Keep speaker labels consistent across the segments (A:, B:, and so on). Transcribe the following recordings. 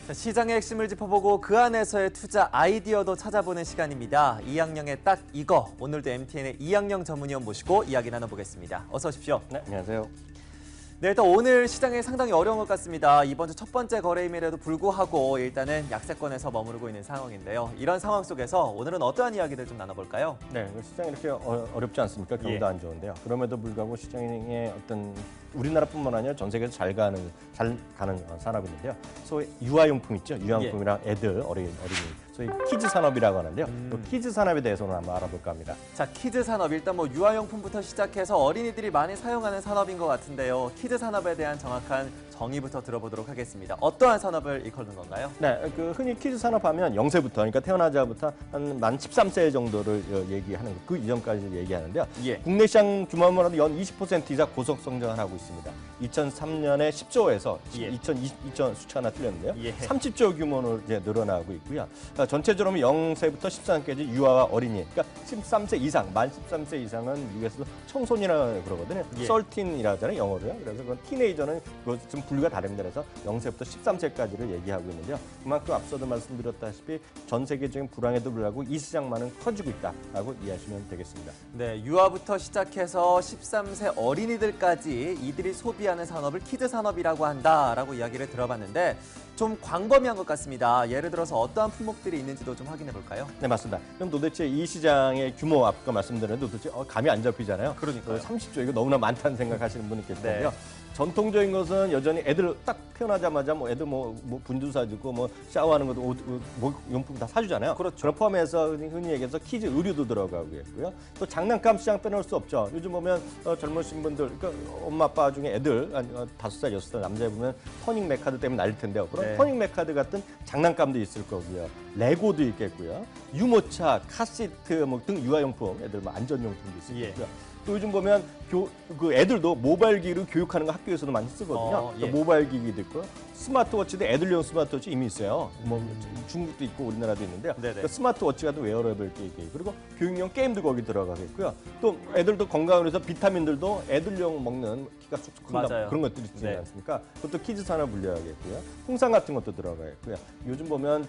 A: 자, 시장의 핵심을 짚어보고 그 안에서의 투자 아이디어도 찾아보는 시간입니다. 이학영의 딱 이거. 오늘도 MTN의 이학영 전문위원 모시고 이야기 나눠보겠습니다. 어서 오십시오.
B: 네, 안녕하세요.
A: 네, 일단 오늘 시장이 상당히 어려운 것 같습니다. 이번 주 첫 번째 거래임에도 불구하고 일단은 약세권에서 머무르고 있는 상황인데요. 이런 상황 속에서 오늘은 어떠한 이야기들 좀 나눠볼까요?
B: 네, 시장이 이렇게 어렵지 않습니까? 경기도 안 좋은데요. 그럼에도 불구하고 시장의 어떤 우리나라뿐만 아니라 전 세계에서 잘 가는 산업이 있는데요. 소위 유아용품 있죠? 유아용품이랑 애들, 어린이. 소위 키즈 산업이라고 하는데요. 또 키즈 산업에 대해서는 한번 알아볼까 합니다.
A: 자, 키즈 산업. 일단 뭐 유아용품부터 시작해서 어린이들이 많이 사용하는 산업인 것 같은데요. 키즈 산업에 대한 정확한 정의부터 들어보도록 하겠습니다. 어떠한 산업을 일컫는 건가요?
B: 네, 흔히 키즈 산업하면 0세부터, 그러니까 태어나자부터 한 만 13세 정도를 얘기하는 거, 그 이전까지 얘기하는데요.
A: 예.
B: 국내 시장 규모만 해도 연 20% 이상 고속 성장을 하고 있습니다. 2003년에 10조에서
A: 예.
B: 2000 숫자 하나 틀렸는데요.
A: 예.
B: 30조 규모로 이제 늘어나고 있고요. 전체적으로 0세부터 14세까지 유아와 어린이, 그러니까 13세 이상, 만 13세 이상은 미국에서도 청소년이라고 그러거든요.
A: 예.
B: 썰틴이라고 하잖아요, 영어로요. 그래서 그건 티네이저는 좀 분류가 다릅니다. 그래서 0세부터 13세까지를 얘기하고 있는데요. 그만큼 앞서도 말씀드렸다시피 전 세계적인 불황에도 불구하고 이 시장만은 커지고 있다라고 이해하시면 되겠습니다.
A: 네, 유아부터 시작해서 13세 어린이들까지 이들이 소비하는 산업을 키즈 산업이라고 한다라고 이야기를 들어봤는데 좀 광범위한 것 같습니다. 예를 들어서 어떠한 품목들이 있는지도 좀 확인해 볼까요?
B: 네, 맞습니다. 그럼 도대체 이 시장의 규모 아까 말씀드렸는데 도대체 감이 안 잡히잖아요.
A: 그러니까요.
B: 30조 이거 너무나 많다는 생각하시는 분이 계실 텐데요.
A: 네.
B: 전통적인 것은 여전히 애들 딱 태어나자마자 애들 분유 사주고 샤워하는 것도 옷 용품 다 사주잖아요.
A: 그렇죠.
B: 그걸 포함해서 흔히 얘기해서 키즈 의류도 들어가고 있고요. 또 장난감 시장 빼놓을 수 없죠. 요즘 보면 젊으신 분들, 그러니까 엄마 아빠 중에 애들 5살, 6살 남자애 보면 터닝 메카드 때문에 날릴 텐데요. 그런
A: 네.
B: 터닝 메카드 같은 장난감도 있을 거고요. 레고도 있겠고요. 유모차, 카시트 등 유아용품, 애들 안전용품도 있을
A: 예.
B: 거고요. 또 요즘 보면 그 애들도 모바일 기기로 교육하는 거 학교에서도 많이 쓰거든요.
A: 예.
B: 모바일 기기도 있고 스마트워치도 애들용 스마트워치 이미 있어요. 중국도 있고 우리나라도 있는데요. 그러니까 스마트워치가 또 웨어러블 기기, 그리고 교육용 게임도 거기 들어가겠고요. 또 애들도 건강을 위해서 비타민들도 애들용 먹는 키가 쑥쑥 큰다 그런 것들이 있지 않습니까? 그것도 키즈 산업 분류하겠고요. 홍삼 같은 것도 들어가겠고요. 요즘 보면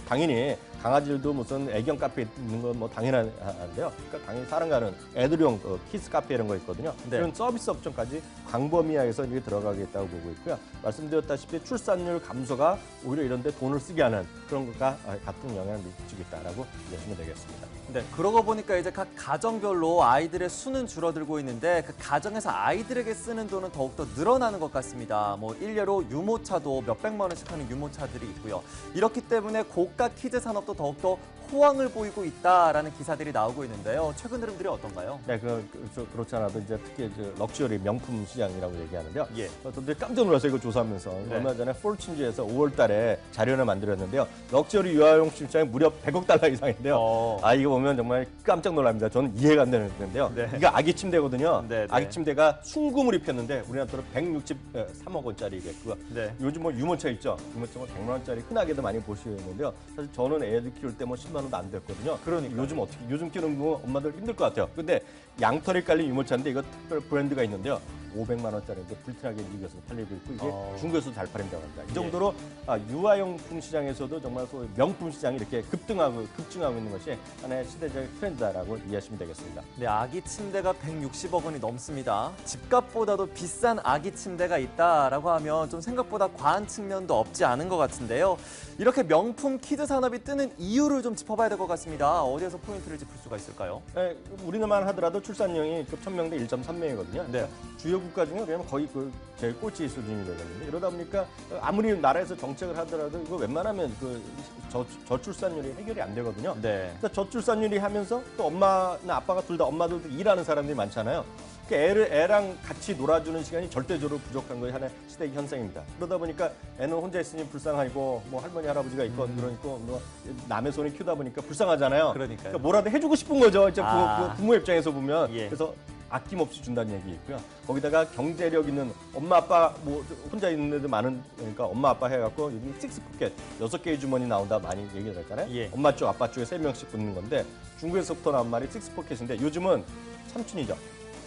B: 당연히 강아지들도 무슨 애견 카페 있는 건 당연한데요. 그러니까 당연히 사람 가는 애들용 키즈 카페 이런 거 있거든요.
A: 네.
B: 그런 서비스 업종까지 광범위화해서 이렇게 들어가겠다고 보고 있고요. 말씀드렸다시피 출산율 감소가 오히려 이런 데 돈을 쓰게 하는 그런 것과 같은 영향을 미치고 있다라고 이해하시면 되겠습니다.
A: 네, 그러고 보니까 이제 각 가정별로 아이들의 수는 줄어들고 있는데 그 가정에서 아이들에게 쓰는 돈은 더욱더 늘어나는 것 같습니다. 일례로 유모차도 몇백만 원씩 하는 유모차들이 있고요. 이렇기 때문에 고가 키즈 산업도 더욱더 호황을 보이고 있다라는 기사들이 나오고 있는데요. 최근 흐름들이 어떤가요?
B: 네, 그렇지 않아도 이제 특히 럭셔리 명품 시장이라고 얘기하는데요.
A: 예.
B: 저도 깜짝 놀랐어요, 이거 조사하면서.
A: 네.
B: 얼마 전에 포춘지에서 5월 달에 자료를 만들었는데요. 럭셔리 유아용품 시장이 무려 100억 달러 이상인데요. 이거 보면 정말 깜짝 놀랍니다. 저는 이해가 안 되는데요.
A: 네.
B: 이거 아기 침대거든요.
A: 네, 네.
B: 아기 침대가 순금을 입혔는데 우리나라 돈으로 163억 원짜리겠고요.
A: 네.
B: 요즘 유모차 있죠. 유모차 100만 원짜리 흔하게도 많이 보시는데요. 사실 저는 애들 키울 때 10만 원도 안 됐거든요.
A: 그러니까
B: 요즘 키우는 엄마들 힘들 것 같아요. 근데 양털이 깔린 유모차인데 이거 특별 브랜드가 있는데요. 500만 원짜리인데 불티나게 미국에서 팔리고 있고 이게 중국에서도 잘 팔린다고 합니다. 이 정도로 유아용품 시장에서도 정말 소위 명품 시장이 이렇게 급증하고 있는 것이 하나의 시대적 트렌드다라고 이해하시면 되겠습니다.
A: 네, 아기 침대가 160억 원이 넘습니다. 집값보다도 비싼 아기 침대가 있다라고 하면 좀 생각보다 과한 측면도 없지 않은 것 같은데요. 이렇게 명품 키드 산업이 뜨는 이유를 좀 짚어봐야 될 것 같습니다. 어디에서 포인트를 짚을 수가 있을까요?
B: 네, 우리나라만 하더라도 출산율이 1000명대 1.3명이거든요.
A: 네.
B: 주요 국가 중에 그러면 거의 제일 꼴찌 수준이 되거든요. 이러다 보니까 아무리 나라에서 정책을 하더라도 이거 웬만하면 저출산율이 해결이 안 되거든요.
A: 네.
B: 그러니까 저출산율이 하면서 또 엄마나 아빠가 둘 다 엄마들도 일하는 사람들이 많잖아요. 애랑 같이 놀아주는 시간이 절대적으로 부족한 것이 하나의 시대의 현상입니다. 그러다 보니까 애는 혼자 있으니 불쌍하고 할머니 할아버지가 있고 남의 손에 키우다 보니까 불쌍하잖아요.
A: 그러니까
B: 뭐라도 해주고 싶은 거죠. 이제 부모 입장에서 보면.
A: 예.
B: 그래서 아낌없이 준다는 얘기 있고요. 거기다가 경제력 있는 엄마 아빠 혼자 있는 애들 많은 그러니까 엄마 아빠 해갖고 요즘 식스포켓 6개의 주머니 나온다 많이 얘기를 했잖아요.
A: 예.
B: 엄마 쪽 아빠 쪽에 3명씩 붙는 건데 중국에서부터 나온 말이 식스포켓인데 요즘은 삼촌이죠.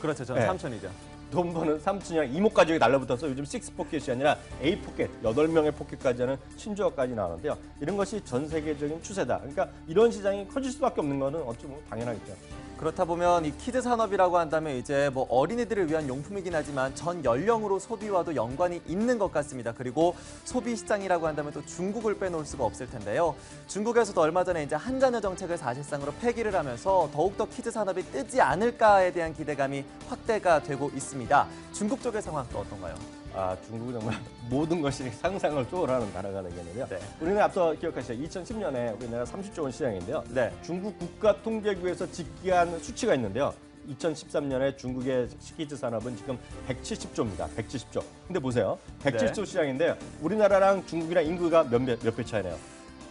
A: 그렇죠. 저는 삼촌이죠.
B: 돈 버는 삼촌이랑 이모 가족이 달라붙어서 요즘 6포켓이 아니라 8포켓, 8명의 포켓까지 하는 신조어까지 나오는데요. 이런 것이 전 세계적인 추세다. 그러니까 이런 시장이 커질 수밖에 없는 거는 어찌 보면 당연하겠죠.
A: 그렇다 보면 이 키즈 산업이라고 한다면 이제 뭐 어린이들을 위한 용품이긴 하지만 전 연령으로 소비와도 연관이 있는 것 같습니다. 그리고 소비 시장이라고 한다면 또 중국을 빼놓을 수가 없을 텐데요. 중국에서도 얼마 전에 이제 한자녀 정책을 사실상으로 폐기를 하면서 더욱더 키즈 산업이 뜨지 않을까에 대한 기대감이 확대가 되고 있습니다. 중국 쪽의 상황 또 어떤가요?
B: 중국은 정말 모든 것이 상상을 초월하는 나라가 되겠는데요.
A: 네.
B: 우리는 앞서 기억하시죠? 2010년에 우리나라 30조 원 시장인데요.
A: 네.
B: 중국 국가통계국에서 집계한 수치가 있는데요. 2013년에 중국의 키즈 산업은 지금 170조입니다. 170조. 근데 보세요. 170조 시장인데 우리나라랑 중국이랑 인구가 몇 배 차이나요?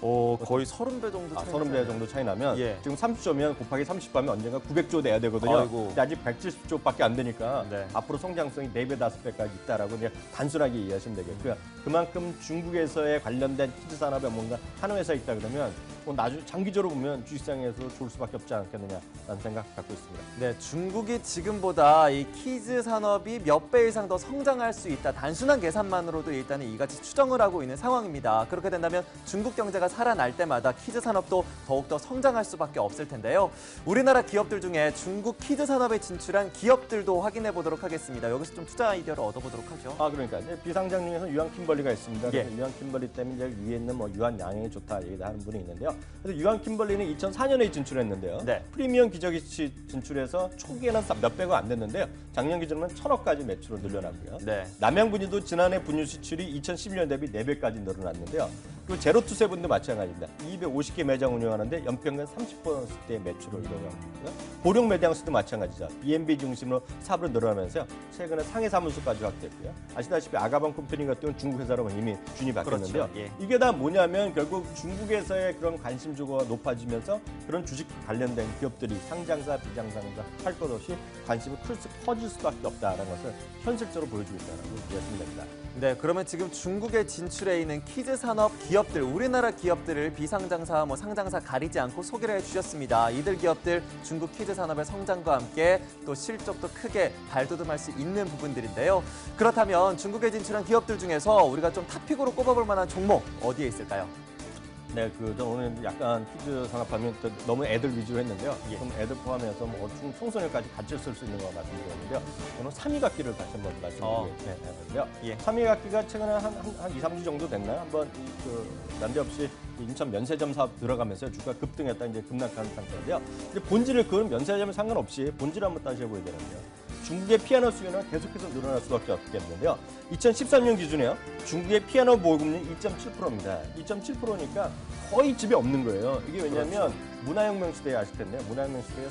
A: 거의 30배 정도 차이
B: 30배 정도 차이 나면
A: 예.
B: 지금 30조면 곱하기 30하면 언젠가 900조 돼야 되거든요.
A: 아이고.
B: 근데 아직 170조밖에 안 되니까
A: 네.
B: 앞으로 성장성이 4배, 5배까지 있다라고 그냥 단순하게 이해하시면 되겠고요. 그만큼 중국에서의 관련된 키즈 산업에 뭔가 하는 회사가 있다 그러면 나중에 장기적으로 보면 주식시장에서 좋을 수밖에 없지 않겠느냐라는 생각 갖고 있습니다.
A: 네, 중국이 지금보다 이 키즈 산업이 몇 배 이상 더 성장할 수 있다. 단순한 계산만으로도 일단은 이같이 추정을 하고 있는 상황입니다. 그렇게 된다면 중국 경제가 살아날 때마다 키즈 산업도 더욱더 성장할 수밖에 없을 텐데요. 우리나라 기업들 중에 중국 키즈 산업에 진출한 기업들도 확인해 보도록 하겠습니다. 여기서 좀 투자 아이디어를 얻어보도록 하죠.
B: 그러니까 이제 비상장 중에서 유한 킴벌리가 있습니다.
A: 예.
B: 유한 킴벌리 때문에 이제 위에 있는 유한 양행이 좋다 얘기하는 분이 있는데요. 그래서 유한 킴벌리는 2004년에 진출했는데요.
A: 네.
B: 프리미엄 기저귀치 진출해서 초기에는 몇백억 안 됐는데요. 작년 기준으로는 1,000억까지 매출을 늘려놨고요.
A: 네.
B: 남양분유도 지난해 분유 수출이 2012년 대비 4배까지 늘어났는데요. 그리고 제로투세븐도 마찬가지입니다. 250개 매장 운영하는데 연평균 30%의 매출을 이루고 있고요. 고령 매장 수도 마찬가지죠. B&B 중심으로 사업을 늘어나면서요. 최근에 상해 사무소까지 확대했고요. 아시다시피 아가방 컴퍼니 같은 경우는 중국 회사로 이미 준이 바뀌었는데요.
A: 그렇죠. 예.
B: 이게 다 뭐냐면 결국 중국에서의 그런 관심주가 높아지면서 그런 주식 관련된 기업들이 상장사, 비상장사 할 것 없이 관심이 커질 수밖에 없다는 것을 현실적으로 보여주고 있다고 이해하시면 됩니다.
A: 네, 그러면 지금 중국에 진출해 있는 키즈 산업 기업들, 우리나라 기업들을 비상장사, 상장사 가리지 않고 소개를 해주셨습니다. 이들 기업들 중국 키즈 산업의 성장과 함께 또 실적도 크게 발돋움할 수 있는 부분들인데요. 그렇다면 중국에 진출한 기업들 중에서 우리가 좀 탑픽으로 꼽아볼 만한 종목 어디에 있을까요?
B: 네, 저는 오늘 약간 키즈 산업하면 너무 애들 위주로 했는데요.
A: 예.
B: 좀 애들 포함해서 청소년까지 같이 쓸 수 있는 거 말씀드렸는데요. 저는 삼위각기를 다시 한번 말씀드리겠는데요.
A: 예.
B: 삼위각기가 최근에 한 2, 3주 정도 됐나요? 한번 난데없이 인천 면세점 사업 들어가면서 주가 급등했다 이제 급락한 상태인데요. 근데 본질을 그건 면세점에 상관없이 본질을 한번 다시 해보야 되는데요. 중국의 피아노 수요는 계속해서 늘어날 수밖에 없겠는데요. 2013년 기준에요. 중국의 피아노 보급률이 2.7%입니다. 2.7%니까 거의 집에 없는 거예요. 이게 왜냐하면
A: 그렇죠.
B: 문화혁명 시대에 아실 텐데요. 문화혁명 시대에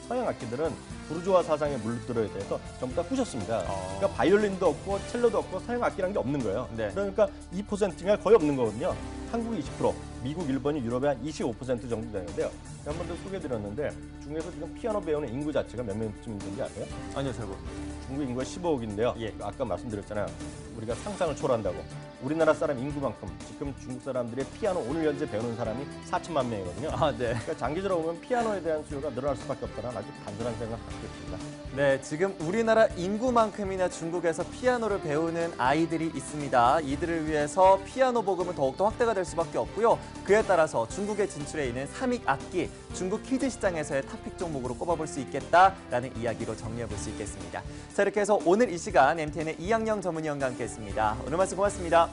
B: 서양 악기들은 부르주아 사상에 물들어야 돼서 전부 다 부셨습니다. 그러니까 바이올린도 없고 첼로도 없고 서양 악기라는 게 없는 거예요.
A: 네.
B: 그러니까 2%가 거의 없는 거거든요. 한국이 20%, 미국, 일본이 유럽의 한 25% 정도 되는데요. 한 번도 소개해드렸는데 중국에서 지금 피아노 배우는 인구 자체가 몇 명쯤 있는지 아세요?
A: 아니요, 잘 모르겠습니다.
B: 중국 인구가 15억인데요.
A: 예.
B: 아까 말씀드렸잖아요. 우리가 상상을 초월한다고. 우리나라 사람 인구만큼 지금 중국 사람들의 피아노 오늘 현재 배우는 사람이 4천만 명이거든요.
A: 네.
B: 그러니까 장기적으로 보면 피아노에 대한 수요가 늘어날 수밖에 없다는 아주 단순한 생각을 갖고 있습니다.
A: 네, 지금 우리나라 인구만큼이나 중국에서 피아노를 배우는 아이들이 있습니다. 이들을 위해서 피아노 보급은 더욱더 확대가 될 수밖에 없고요. 그에 따라서 중국에 진출해 있는 삼익 악기, 중국 키즈 시장에서의 탑픽 종목으로 꼽아볼 수 있겠다라는 이야기로 정리해볼 수 있겠습니다. 자, 이렇게 해서 오늘 이 시간 MTN의 이양영 전문위원과 함께했습니다. 오늘 말씀 고맙습니다.